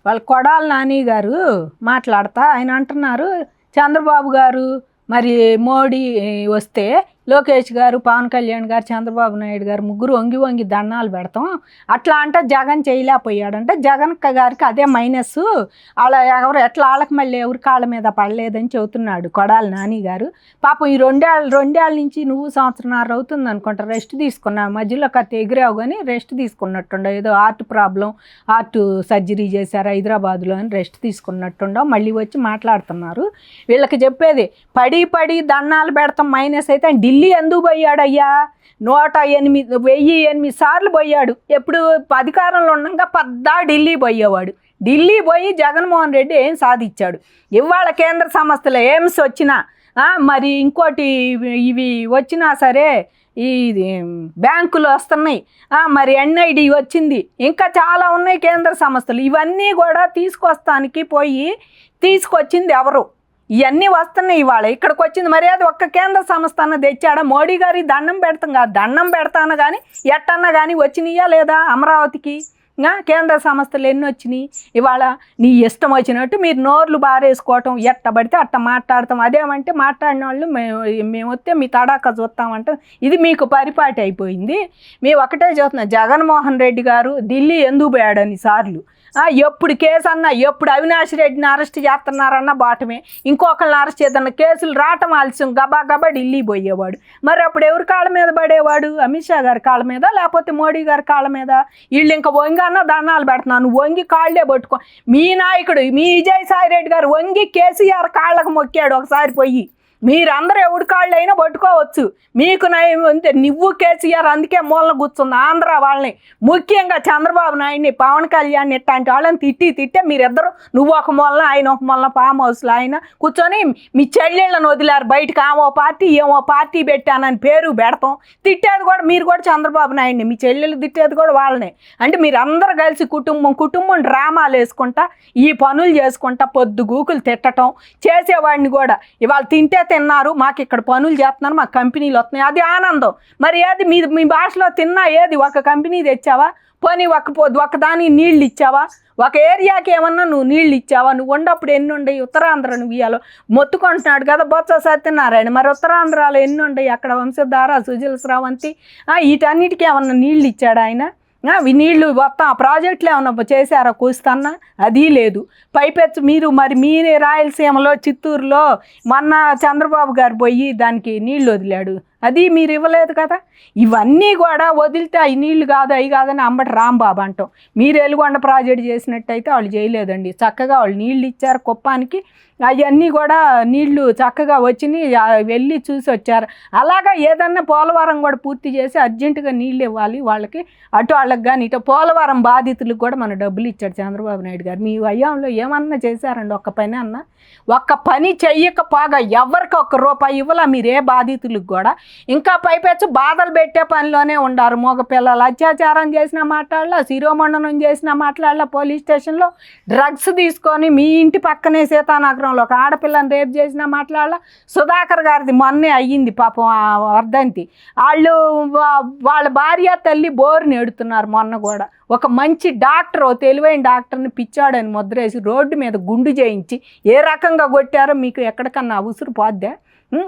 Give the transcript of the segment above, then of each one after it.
వాళ్ళ కొడాలి నాని గారు మాట్లాడతా ఆయన అంటున్నారు, చంద్రబాబు గారు మరి మోడీ వస్తే లోకేష్ గారు, పవన్ కళ్యాణ్ గారు, చంద్రబాబు నాయుడు గారు ముగ్గురు వంగి వంగి దండాలు పెడతాం, అట్లా అంటే జగన్ చేయలేకపోయాడంటే జగన్ గారికి అదే మైనస్, అలా ఎవరు ఎట్లా వాళ్ళకి మళ్ళీ ఎవరి కాళ్ళ మీద పడలేదని చెబుతున్నాడు కొడాలి నాని గారు. పాపం ఈ రెండేళ్ళ నుంచి నువ్వు సంవత్సరంన్నర అవుతుంది అనుకుంటా రెస్ట్ తీసుకున్నావు, మధ్యలో కత్తి ఎగిరావు కానీ రెస్ట్ తీసుకున్నట్టుండవు, ఏదో హార్ట్ ప్రాబ్లం, హార్ట్ సర్జరీ చేశారు హైదరాబాద్లో అని రెస్ట్ తీసుకున్నట్టుండవు, మళ్ళీ వచ్చి మాట్లాడుతున్నారు. వీళ్ళకి చెప్పేది పడి దండాలు పెడతాం మైనస్ అయితే ఢిల్లీ ఎందుకు పోయాడయ్యా? 1008 సార్లు పోయాడు. ఎప్పుడు అధికారంలో ఉండగా ఢిల్లీ పోయేవాడు. ఢిల్లీ పోయి జగన్మోహన్ రెడ్డి ఏం సాధించాడు? ఇవాళ కేంద్ర సంస్థలు ఎయిమ్స్ వచ్చినా మరి ఇంకోటి ఇవి వచ్చినా సరే, ఈ బ్యాంకులు వస్తున్నాయి, మరి ఎన్ఐడి వచ్చింది, ఇంకా చాలా ఉన్నాయి కేంద్ర సంస్థలు. ఇవన్నీ కూడా తీసుకొచ్చింది ఎవరు? ఇవన్నీ వస్తున్నాయి. ఇవాళ ఇక్కడికి వచ్చింది మరి అది ఒక్క కేంద్ర సంస్థ అన్న తెచ్చాడా? మోడీ గారి దండం పెడతాం కాదు, దండం పెడతాను కానీ ఎట్టన్నా కానీ వచ్చినాయా లేదా అమరావతికి? కేంద్ర సంస్థలు ఎన్ని వచ్చినాయి? ఇవాళ నీ ఇష్టం వచ్చినట్టు మీరు నోర్లు బారేసుకోవటం, ఎట్టబడితే అట్ట మాట్లాడతాం. అదేమంటే మాట్లాడిన వాళ్ళు మేము వస్తే మీ తడాక చూస్తామంటే ఇది మీకు పరిపాటి అయిపోయింది. మేము ఒకటే చూస్తున్నాం, జగన్మోహన్ రెడ్డి గారు ఢిల్లీ ఎందుకు పోయాడని సార్లు, ఎప్పుడు కేసు అన్నా, ఎప్పుడు అవినాష్ రెడ్డిని అరెస్ట్ చేస్తున్నారన్న బాటమే, ఇంకొకరిని అరెస్ట్ చేద్దాం కేసులు రావటం ఆలస్యం, గబా ఢిల్లీ పోయేవాడు. మరి అప్పుడు ఎవరి కాళ్ళ మీద పడేవాడు? అమిత్ షా గారి కాళ్ళ మీద, లేకపోతే మోడీ గారి కాళ్ళ మీద? వీళ్ళు ఇంకా వంగన్న దండాలు పెడుతున్నాను, వంగి కాళ్ళే పట్టుకో. మీ నాయకుడు మీ విజయసాయి రెడ్డి గారు వంగి కేసీఆర్ కాళ్ళకు మొక్కాడు ఒకసారి పోయి. మీరందరూ ఎవడి కాళ్ళు అయినా పట్టుకోవచ్చు, మీకు నయం అంతే. నువ్వు కేసీఆర్ అందుకే మూలన కూర్చుంది ఆంధ్ర వాళ్ళని, ముఖ్యంగా చంద్రబాబు నాయుడిని, పవన్ కళ్యాణ్ ఇట్లాంటి వాళ్ళని తిట్టే మీరిద్దరు, నువ్వు ఒక మూలన ఆయన ఒక మూలన ఫామ్ హౌస్లో ఆయన కూర్చొని మీ చెల్లెళ్ళను వదిలారు బయటకు. ఆమో పార్టీ ఏమో పార్టీ పెట్టానని పేరు పెడతాం. తిట్టేది కూడా మీరు కూడా చంద్రబాబు నాయుడిని, మీ చెల్లెళ్ళు తిట్టేది కూడా వాళ్ళనే. అంటే మీరు అందరూ కలిసి కుటుంబం డ్రామాలు వేసుకుంటా, ఈ పనులు చేసుకుంటా, పొద్దుగూకులు తిట్టడం చేసేవాడిని కూడా. ఇవాళ తిన్నారు, మాకు ఇక్కడ పనులు చేస్తున్నారు, మాకు కంపెనీలు వస్తున్నాయి, అది ఆనందం. మరి ఏది మీ భాషలో తిన్నా ఏది? ఒక కంపెనీ తెచ్చావా? పోనీ ఒక దానికి నీళ్ళు ఇచ్చావా? ఒక ఏరియాకి ఏమన్నా నువ్వు నీళ్ళు ఇచ్చావా? నువ్వు ఉండప్పుడు ఎన్ని ఉండయి? ఉత్తరాంధ్ర నువ్వు ఇవాళ మొత్తుకుంటున్నాడు కదా బొత్స సత్యనారాయణ, మరి ఉత్తరాంధ్రలో ఎన్ని ఉండయి? అక్కడ వంశధార, సుజల స్రవంతి, వీటన్నిటికీ ఏమన్నా నీళ్ళు ఇచ్చాడు ఆయన? నీళ్ళు మొత్తం ఆ ప్రాజెక్టులు ఏమన్నా చేశారా కూస్తాన్నా? అది లేదు. పైపెచ్చు మీరే రాయలసీమలో చిత్తూరులో మొన్న చంద్రబాబు గారు పోయి దానికి నీళ్ళు వదిలాడు, అది మీరు ఇవ్వలేదు కదా. ఇవన్నీ కూడా వదిలితే అవి నీళ్లు కాదు అవి కాదని అంబటి రాంబాబు అంటాం. మీరు ఎలుగొండ ప్రాజెక్ట్ చేసినట్టయితే వాళ్ళు చేయలేదండి, చక్కగా వాళ్ళు నీళ్ళు ఇచ్చారు కుప్పానికి, అవన్నీ కూడా నీళ్లు చక్కగా వచ్చినాయి, వెళ్ళి చూసి వచ్చారు. అలాగా ఏదన్నా పోలవరం కూడా పూర్తి చేసి అర్జెంటుగా నీళ్ళు ఇవ్వాలి వాళ్ళకి, అటు వాళ్ళకి కానీ ఇటు పోలవరం బాధితులకు కూడా మన డబ్బులు ఇచ్చాడు చంద్రబాబు నాయుడు గారు. మీ వయ్యంలో ఏమన్నా చేశారండి? ఒక్క పని అన్నా? ఒక్క పని చెయ్యకపోగా ఎవరికి ₹1 ఇవ్వాల మీరు ఏ బాధితులకు కూడా. ఇంకా పైపెచ్చు బాధలు పెట్టే పనిలోనే ఉండారు. మగ పిల్లలు అత్యాచారం చేసినా మాట్లాడాల, శిరోమండనం చేసినా మాట్లాడాల, పోలీస్ స్టేషన్లో డ్రగ్స్ తీసుకొని మీ ఇంటి పక్కనే సీతానగరంలో ఒక ఆడపిల్లని రేపు చేసినా మాట్లాడాల. సుధాకర్ గారిది మొన్నే అయ్యింది పాపం వర్ధంతి, వాళ్ళ భార్య తల్లి బోరుని ఎడుతున్నారు. మొన్న కూడా ఒక మంచి డాక్టర్, తెలివైన డాక్టర్ని పిచ్చాడని ముద్రేసి రోడ్డు మీద గుండు చేయించి ఏ రకంగా కొట్టారో మీకు ఎక్కడికన్నా ఉసురు పోద్దా?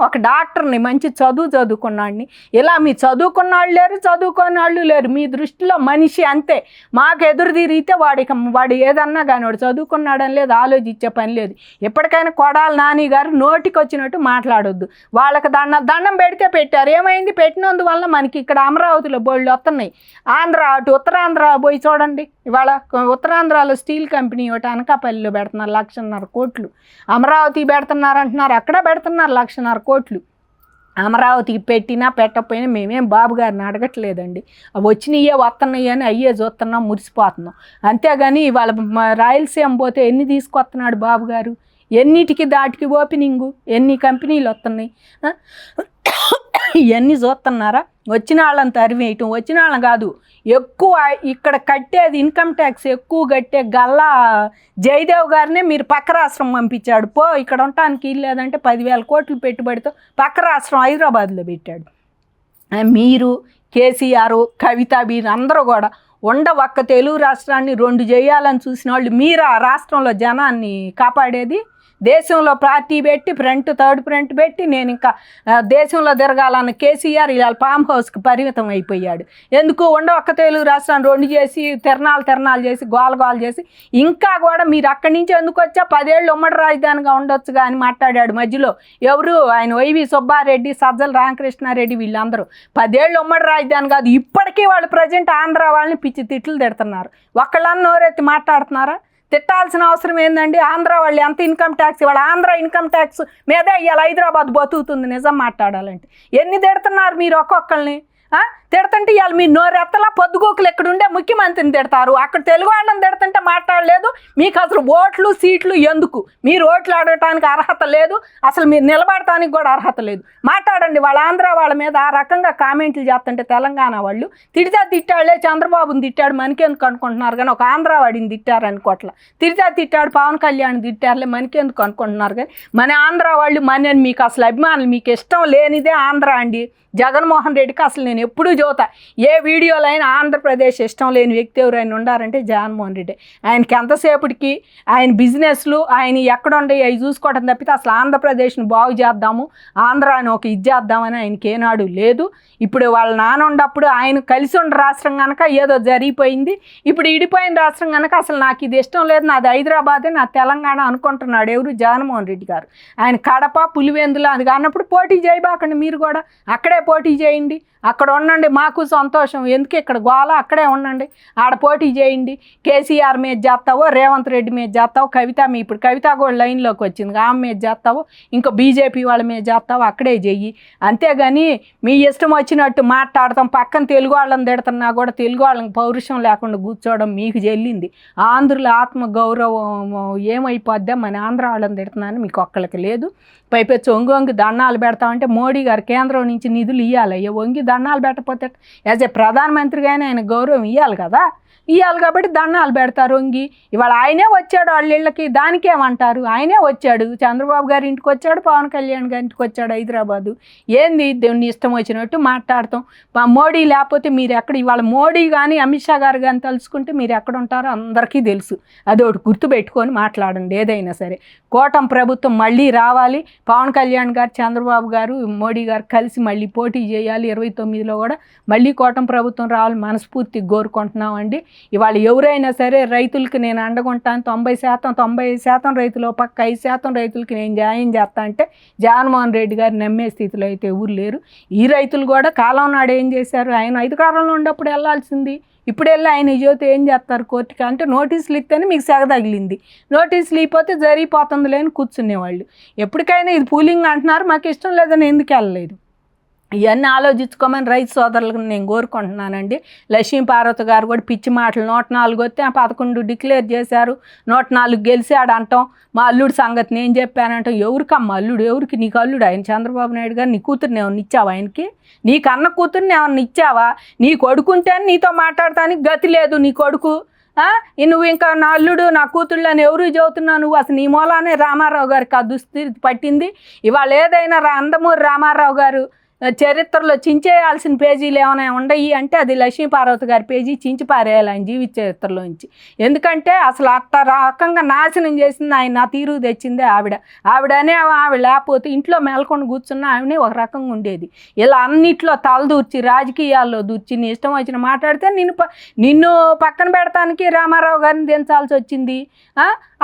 ఒక డాక్టర్ని మంచి చదువుకున్నాడిని ఇలా మీ చదువుకున్న వాళ్ళు లేరు, చదువుకున్న వాళ్ళు లేరు. మీ దృష్టిలో మనిషి అంతే. మాకు ఎదురు తిరిగితే వాడు ఏదన్నా కానీ వాడు చదువుకున్నాడని లేదు, ఆలోచించే పని లేదు. ఎప్పటికైనా కొడాలి నాని గారు నోటికి వచ్చినట్టు మాట్లాడొద్దు. వాళ్ళకి దండం పెడితే పెట్టారు, ఏమైంది? పెట్టినందువల్ల మనకి ఇక్కడ అమరావతిలో బోళ్ళు వస్తున్నాయి. అటు ఉత్తరాంధ్ర పోయి చూడండి, ఇవాళ ఉత్తరాంధ్రలో స్టీల్ కంపెనీ ఒకటి అనకాపల్లిలో పెడుతున్నారు 1,50,000 కోట్లు. అమరావతి పెడుతున్నారు అంటున్నారు, అక్కడ పెడుతున్నారు 1,00,000 కోట్లు. అమరావతికి పెట్టినా పెట్టకపోయినా మేమేం బాబు గారిని అడగట్లేదండి. వచ్చినయే వస్తున్నాయి అని అయ్యే చూస్తున్నాం, మురిసిపోతున్నాం. అంతేగాని ఇవాళ రాయలసీమ పోతే ఎన్ని తీసుకొస్తున్నాడు బాబు గారు? ఎన్నిటికి దాటికి ఓపెనింగు, ఎన్ని కంపెనీలు వస్తున్నాయి? ఇవన్నీ చూస్తున్నారా? వచ్చిన వాళ్ళని తరివేయటం, వచ్చిన వాళ్ళని కాదు, ఎక్కువ ఇక్కడ కట్టేది ఇన్కమ్ ట్యాక్స్ ఎక్కువ కట్టే గల్లా జయదేవ్ గారినే మీరు పక్క రాష్ట్రం పంపించాడు. ఇక్కడ ఉండటానికి లేదంటే 10,000 కోట్లు పెట్టుబడితో పక్క రాష్ట్రం హైదరాబాద్లో పెట్టాడు. మీరు కేసీఆర్, కవిత, వీరు అందరూ కూడా ఒక్క తెలుగు రాష్ట్రాన్ని 2 చేయాలని చూసిన వాళ్ళు మీరా రాష్ట్రంలో జనాన్ని కాపాడేది? దేశంలో పార్టీ పెట్టి థర్డ్ ఫ్రంట్ పెట్టి నేను ఇంకా దేశంలో తిరగాలన్న కేసీఆర్ ఇవాళ ఫామ్ హౌస్కి పరిమితం అయిపోయాడు. ఎందుకు ఒక్క తెలుగు రాష్ట్రాన్ని 2 చేసి తిరణాలు చేసి గోల చేసి ఇంకా కూడా మీరు అక్కడి నుంచి ఎందుకు వచ్చా 10 ఏళ్ళు ఉమ్మడి రాజధానిగా ఉండొచ్చుగా అని మాట్లాడాడు మధ్యలో. ఎవరు ఆయన వైవి సుబ్బారెడ్డి, సజ్జల రామకృష్ణారెడ్డి వీళ్ళందరూ 10 ఏళ్ళు ఉమ్మడి రాజధాని కాదు, ఇప్పటికీ వాళ్ళు ప్రజెంట్ ఆంధ్ర వాళ్ళని పిచ్చి తిట్లు తిడుతున్నారు. ఒక్కళ్ళని నోరెత్తి మాట్లాడుతున్నారా? తిట్టాల్సిన అవసరం ఏందండి? ఆంధ్ర వాళ్ళు ఎంత ఇన్కమ్ ట్యాక్స్, ఇవాళ ఆంధ్ర ఇన్కమ్ ట్యాక్స్ మీద ఇవాళ హైదరాబాద్ బతుకుతుంది నిజం మాట్లాడాలంటే. ఎన్ని తిడుతున్నారు మీరు ఒక్కొక్కరిని? తిడతంటే ఇవాళ మీ నోరెత్తలా పొద్దుగోకులు ఎక్కడుండే ముఖ్యమంత్రిని తిడతారు, అక్కడ తెలుగు వాళ్ళని తిడుతుంటే మాట్లాడలేదు. మీకు అసలు ఓట్లు సీట్లు ఎందుకు? మీరు ఓట్లు ఆడటానికి అర్హత లేదు, అసలు మీరు నిలబడటానికి కూడా అర్హత లేదు. మాట్లాడండి. వాళ్ళ ఆంధ్ర వాళ్ళ మీద ఆ రకంగా కామెంట్లు చేస్తుంటే తెలంగాణ వాళ్ళు తిట్టాడులే, చంద్రబాబుని తిట్టాడు మనకెందుకు అనుకుంటున్నారు, కానీ ఒక ఆంధ్ర వాడిని తిట్టారు అనుకోట్ల. తిట్టాడు పవన్ కళ్యాణ్ తిట్టారులే మనకెందుకు అనుకుంటున్నారు, కానీ మన ఆంధ్ర వాళ్ళు మనని మీకు అసలు అభిమానులు, మీకు ఇష్టం లేనిదే ఆంధ్ర అండి. జగన్మోహన్ రెడ్డికి అసలు నేను ఎప్పుడూ చూతా ఏ వీడియోలో అయినా ఆంధ్రప్రదేశ్ ఇష్టం లేని వ్యక్తి ఎవరైనా ఉండారంటే జగన్మోహన్ రెడ్డి. ఆయనకి ఎంతసేపటికి ఆయన బిజినెస్లు ఆయన ఎక్కడుండే అవి చూసుకోవడం తప్పితే అసలు ఆంధ్రప్రదేశ్ని బాగు చేద్దాము, ఆంధ్రాని ఒక ఇది చేద్దామని ఆయనకి ఏనాడు లేదు. ఇప్పుడు వాళ్ళ నాన్న ఉన్నప్పుడు ఆయన కలిసి ఉన్న రాష్ట్రం కనుక ఏదో జరిగిపోయింది, ఇప్పుడు ఇడిపోయిన రాష్ట్రం కనుక అసలు నాకు ఇది ఇష్టం లేదు, నాది హైదరాబాదే, నా తెలంగాణ అనుకుంటున్నాడు ఎవరు? జగన్మోహన్ రెడ్డి గారు. ఆయన కడప పులివెందులు అది కానప్పుడు పోటీ చేయబాకండి, మీరు కూడా అక్కడే పోటీ చేయండి, అక్కడ ఉండండి, మాకు సంతోషం. ఎందుకు ఇక్కడ గోల? అక్కడే ఉండండి, ఆడ పోటీ చేయండి. కేసీఆర్ మీద చేస్తావో, రేవంత్ రెడ్డి మీద చేస్తావో, ఇప్పుడు కవిత కూడా లైన్లోకి వచ్చింది, ఆమె మీద చేస్తావో, ఇంకా బీజేపీ వాళ్ళ మీద చేస్తావో అక్కడే చెయ్యి. అంతేగాని మీ ఇష్టం వచ్చినట్టు మాట్లాడతాం, పక్కన తెలుగు వాళ్ళని తిడుతున్నా కూడా తెలుగు వాళ్ళని పౌరుషం లేకుండా కూర్చోవడం మీకు చెల్లింది. ఆంధ్రుల ఆత్మ గౌరవం ఏమైపోద్దా? మన ఆంధ్ర వాళ్ళని తిడుతున్నాను మీకు ఒక్కళ్ళకి లేదు. పైపెచ్చి వంగి దండాలు పెడతామంటే మోడీ గారు కేంద్రం నుంచి నిధులు ఇవ్వాలి, వంగి దండాలు పెట్టకపోతే యాజ్ ఏ ప్రధానమంత్రిగానే ఆయన గౌరవం ఇవ్వాలి కదా, ఇవ్వాలి కాబట్టి దండాలు పెడతారు వంగి. ఇవాళ ఆయనే వచ్చాడు వాళ్ళ ఇళ్ళకి, దానికేమంటారు? ఆయనే వచ్చాడు, చంద్రబాబు గారి ఇంటికి వచ్చాడు, పవన్ కళ్యాణ్ గారి ఇంటికి వచ్చాడు హైదరాబాదు. ఏంది దేవుని ఇష్టం వచ్చినట్టు మాట్లాడతాం? మోడీ లేకపోతే మీరు ఎక్కడ? ఇవాళ మోడీ కానీ అమిత్ షా గారు కానీ తలుచుకుంటే మీరు ఎక్కడ ఉంటారో అందరికీ తెలుసు. అదొకటి గుర్తుపెట్టుకొని మాట్లాడండి ఏదైనా సరే. కూటమి ప్రభుత్వం మళ్ళీ రావాలి, పవన్ కళ్యాణ్ గారు, చంద్రబాబు గారు, మోడీ గారు కలిసి మళ్ళీ పోటీ చేయాలి. 29లో కూడా మళ్ళీ కూటమి ప్రభుత్వం రావాలి మనస్ఫూర్తిగా కోరుకుంటున్నామండి. ఇవాళ ఎవరైనా సరే రైతులకి నేను అండగుంటాను, 90% రైతులు పక్క 5% రైతులకి నేను న్యాయం చేస్తా అంటే జగన్మోహన్ రెడ్డి గారు నమ్మే స్థితిలో అయితే ఎవరు లేరు. ఈ రైతులు కూడా కాలం నాడు ఏం చేశారు? ఆయన అధికారంలో ఉన్నప్పుడు వెళ్ళాల్సింది, ఇప్పుడు వెళ్ళి ఆయన జ్యోతి ఏం చేస్తారు కోర్టుకి అంటే నోటీసులు ఇస్తేనే మీకు సెగ తగిలింది, నోటీసులు ఇవ్వకపోతే జరిగిపోతుంది లేని కూర్చునేవాళ్ళు. ఎప్పటికైనా ఇది పూలింగ్ అంటున్నారు, మాకు ఇష్టం లేదని ఎందుకు వెళ్ళలేదు? ఇవన్నీ ఆలోచించుకోమని రైతు సోదరులకు నేను కోరుకుంటున్నానండి. లక్ష్మీపార్వతి గారు కూడా పిచ్చి మాటలు 104 వస్తే 11 డిక్లేర్ చేశారు, 104 గెలిచాడు అంటాం. మా అల్లుడు సంగతి నేను చెప్పానంటాం. ఎవరికమ్మా అల్లుడు? ఎవరికి? నీకు అల్లుడు ఆయన చంద్రబాబు నాయుడు గారు. నీ కూతుర్ని ఏమన్నా ఇచ్చావా ఆయనకి? నీ కన్న కూతుర్ని ఏమన్నా ఇచ్చావా? నీ కొడుకుంటే నీతో మాట్లాడటానికి గతి లేదు నీ కొడుకు. నువ్వు ఇంకా నా అల్లుడు నా కూతుళ్ళు అని ఎవరు చదువుతున్నావు? నువ్వు అసలు నీ మూలానే రామారావు గారికి ఆ దుస్థితి పట్టింది. ఇవాళ ఏదైనా నందమూరి రామారావు గారు చరిత్రలో చించేయాల్సిన పేజీలు ఏమైనా ఉండయి అంటే అది లక్ష్మీపార్వతి గారి పేజీ చించి పారేయాలి ఆయన జీవిత చరిత్రలోంచి. ఎందుకంటే అసలు అట్ట రకంగా నాశనం చేసింది ఆయన, నా తీరు తెచ్చిందే ఆవిడనే ఆవిడ లేకపోతే ఇంట్లో మేల్కొని కూర్చున్న ఆవిడనే ఒక రకంగా ఉండేది. ఇలా అన్నిట్లో తలదూర్చి రాజకీయాల్లో దూర్చి నీ ఇష్టం వచ్చిన మాట్లాడితే నిన్ను పక్కన పెడతానికి రామారావు గారిని దించాల్సి వచ్చింది.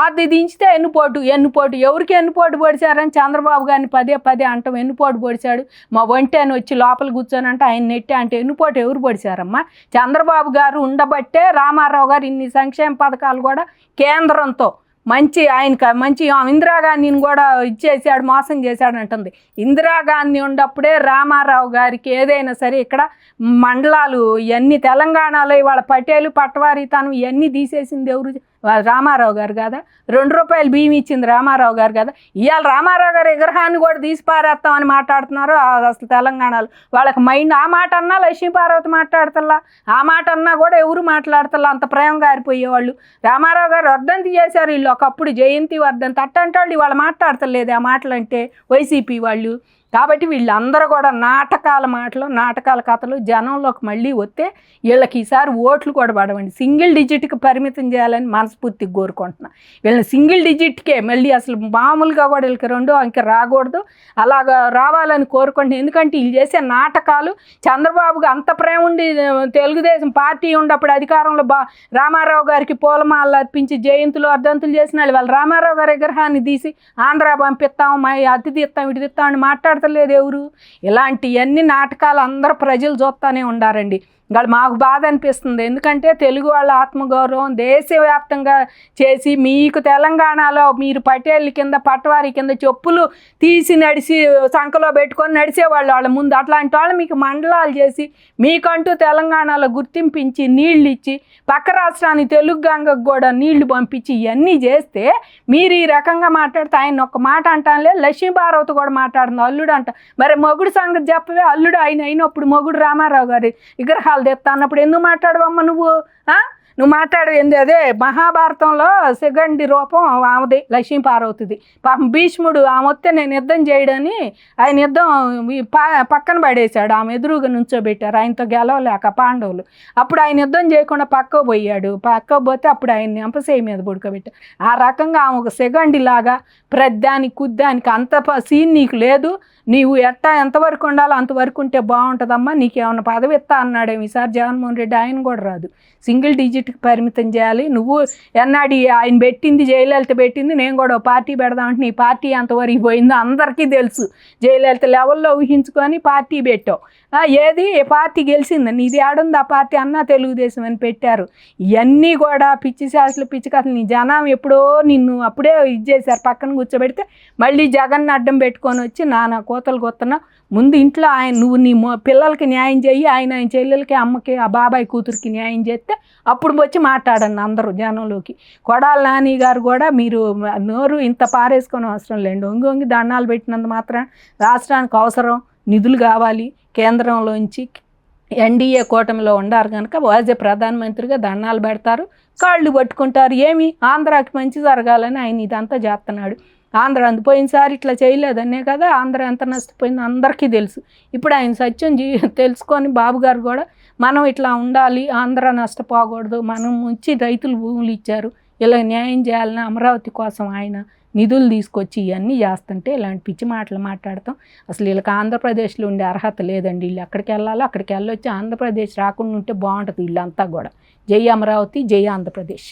అది దించితే ఎన్నుపోటు ఎవరికి ఎన్నుపోటు పొడిచారని చంద్రబాబు గారిని పదే అంటాం. ఎన్నుపోటు పొడిచాడు మా ఒంటి అని వచ్చి లోపల కూర్చొని అంటే ఆయన నెట్టే అంటే ఎన్నుపోటు ఎవరు పొడిచారమ్మా? చంద్రబాబు గారు ఉండబట్టే రామారావు గారు ఇన్ని సంక్షేమ పథకాలు కూడా కేంద్రంతో ఆయనకు మంచి ఇందిరాగాంధీని కూడా ఇచ్చేసాడు, మోసం చేశాడు అంటుంది. ఇందిరాగాంధీ ఉన్నప్పుడే రామారావు గారికి ఏదైనా సరే ఇక్కడ మండలాలు ఇవన్నీ తెలంగాణలో ఇవాళ పటేలు పట్వారీతనం ఇవన్నీ తీసేసింది ఎవరు? రామారావు గారు కదా. 2 రూపాయలు బియ్యం ఇచ్చింది రామారావు గారు కదా. ఇవాళ రామారావు గారి విగ్రహాన్ని కూడా తీసి పారేస్తామని మాట్లాడుతున్నారు. అసలు తెలంగాణలో వాళ్ళకి మైండ్ ఆ మాట అన్నా లక్ష్మీపార్వతి మాట్లాడతల్లా, ఆ మాట అన్నా కూడా ఎవరు మాట్లాడతల్లా. అంత ప్రేమ గారిపోయేవాళ్ళు. రామారావు గారు వర్ధంతి చేశారు వీళ్ళు ఒకప్పుడు, జయంతి వర్ధంతి అట్టంటే వాళ్ళు ఇవాళ మాట్లాడతలేదు ఆ మాటలు అంటే వైసీపీ వాళ్ళు. కాబట్టి వీళ్ళందరూ కూడా నాటకాల మాటలు, నాటకాల కథలు జనంలోకి మళ్ళీ వస్తే వీళ్ళకి ఈసారి ఓట్లు కూడా పడవండి. సింగిల్ డిజిట్కి పరిమితం చేయాలని మనస్ఫూర్తిగా కోరుకుంటున్నా. వీళ్ళని సింగిల్ డిజిట్కే మళ్ళీ అసలు మామూలుగా కూడా వీళ్ళకి రెండో అంకె రాకూడదు, అలాగా రావాలని కోరుకుంటున్నాను. ఎందుకంటే వీళ్ళు చేసే నాటకాలు, చంద్రబాబుకి అంత ప్రేమ ఉండి తెలుగుదేశం పార్టీ ఉన్నప్పుడు అధికారంలో రామారావు గారికి పూలమాలలు అర్పించి జయంతులు అర్ధంతులు చేసిన వాళ్ళు రామారావు గారి విగ్రహాన్ని తీసి ఆంధ్ర పంపిస్తాం, మా అతి తీస్తాం, ఇటు తీస్తాం అని మాట్లాడతలేదు ఎవరు. ఇలాంటివన్నీ నాటకాలు అందరూ ప్రజలు చూస్తూనే ఉండారండి. వాళ్ళు మాకు బాధ అనిపిస్తుంది. ఎందుకంటే తెలుగు వాళ్ళ ఆత్మగౌరవం దేశవ్యాప్తంగా చేసి మీకు తెలంగాణలో మీరు పటేళ్ళ కింద పటవారి కింద చెప్పులు తీసి నడిచి సంఖలో పెట్టుకొని నడిచేవాళ్ళు వాళ్ళ ముందు. అట్లాంటి వాళ్ళు మీకు మండలాలు చేసి మీకంటూ తెలంగాణలో గుర్తింపించి నీళ్ళు ఇచ్చి పక్క రాష్ట్రానికి తెలుగు గంగకు కూడా నీళ్లు పంపించి ఇవన్నీ చేస్తే మీరు ఈ రకంగా మాట్లాడితే ఆయన ఒక్క మాట అంటానులే. లక్ష్మీపార్వతి కూడా మాట్లాడుతుంది అల్లుడు అంట. మరి మొగుడు సంగతి చెప్పవే. అల్లుడు ఆయన అయినప్పుడు మొగుడు రామారావు గారి విగ్రహాలు తెస్తా అన్నప్పుడు ఎందుకు మాట్లాడవమ్మ నువ్వు? నువ్వు మాట్లాడేది అదే మహాభారతంలో సెకండ్ రూపం ఆమెది, లక్ష్మీపార్వతిది. పాపం భీష్ముడు ఆమె వస్తే నేను యుద్ధం చేయడని ఆయన యుద్ధం పక్కన పడేశాడు. ఆమె ఎదురుగా నుంచోబెట్టారు, ఆయనతో గెలవలేక పాండవులు. అప్పుడు ఆయన యుద్ధం చేయకుండా పక్కకు పోయాడు. పక్కకు పోతే అప్పుడు ఆయన్ని అంపసేయి మీద పడుకోబెట్టారు. ఆ రకంగా ఆమె ఒక సెకండ్ లాగా ప్రద్దానికి కుద్దానికి అంత సీన్ నీకు లేదు. నీవు ఎంతవరకు ఉండాలో అంతవరకు ఉంటే బాగుంటుందమ్మా, నీకేమన్నా పదవి ఇస్తా అన్నాడేమో ఈసారి జగన్మోహన్ రెడ్డి. ఆయన కూడా రాదు, సింగిల్ డిజిట్కి పరిమితం చేయాలి. నువ్వు ఎన్నాడు ఆయన పెట్టింది, జయలలిత పెట్టింది, నేను కూడా పార్టీ పెడదామంటే నీ పార్టీ ఎంతవరకు పోయిందో అందరికీ తెలుసు. జయలలిత లెవెల్లో ఊహించుకొని పార్టీ పెట్టావు. ఏది పార్టీ గెలిచింది, నీది ఆడుంది ఆ పార్టీ అన్నా తెలుగుదేశం అని పెట్టారు. ఇవన్నీ కూడా పిచ్చి శాస్త్రులు, పిచ్చి కథలు. నీ జనం ఎప్పుడో నిన్ను అప్పుడే ఇది చేశారు, పక్కన కూర్చోబెడితే మళ్ళీ జగన్ అడ్డం పెట్టుకొని వచ్చి నానా కోతలు కొత్తనా. ముందు ఇంట్లో నువ్వు నీ పిల్లలకి న్యాయం చేయి, ఆయన చెల్లెలకి, అమ్మకి, ఆ బాబాయ్ కూతురికి న్యాయం చేస్తే అప్పుడు వచ్చి మాట్లాడండి అందరూ జనంలోకి. కొడాల నాని గారు కూడా మీరు నోరు ఇంత పారేసుకొని అవసరం లేండి. ఒంగి దండాలు పెట్టినంత మాత్రం రాష్ట్రానికి అవసరం నిధులు కావాలి. కేంద్రంలోంచి ఎన్డీఏ కూటమిలో ఉండారు కనుక వాజే ప్రధానమంత్రిగా దండాలు పెడతారు, కాళ్ళు పట్టుకుంటారు. ఏమి ఆంధ్రాకి మంచి జరగాలని ఆయన ఇదంతా చేస్తున్నాడు. ఆంధ్ర పోయినసారి ఇట్లా చేయలేదనే కదా ఆంధ్ర ఎంత నష్టపోయిందో అందరికీ తెలుసు. ఇప్పుడు ఆయన సత్యం తెలుసుకొని బాబు గారు కూడా మనం ఇట్లా ఉండాలి, ఆంధ్ర నష్టపోకూడదు, మనం వచ్చి రైతులు భూములు ఇచ్చారు, ఇలా న్యాయం చేయాలని అమరావతి కోసం ఆయన నిధులు తీసుకొచ్చి ఇవన్నీ చేస్తుంటే ఇలాంటి పిచ్చి మాటలు మాట్లాడతాం. అసలు వీళ్ళకి ఆంధ్రప్రదేశ్లో ఉండే అర్హత లేదండి. వీళ్ళు ఎక్కడికి వెళ్ళాలో అక్కడికి వెళ్ళొచ్చి ఆంధ్రప్రదేశ్ రాకుండా ఉంటే బాగుంటుంది వీళ్ళంతా కూడా. జై అమరావతి, జై ఆంధ్రప్రదేశ్.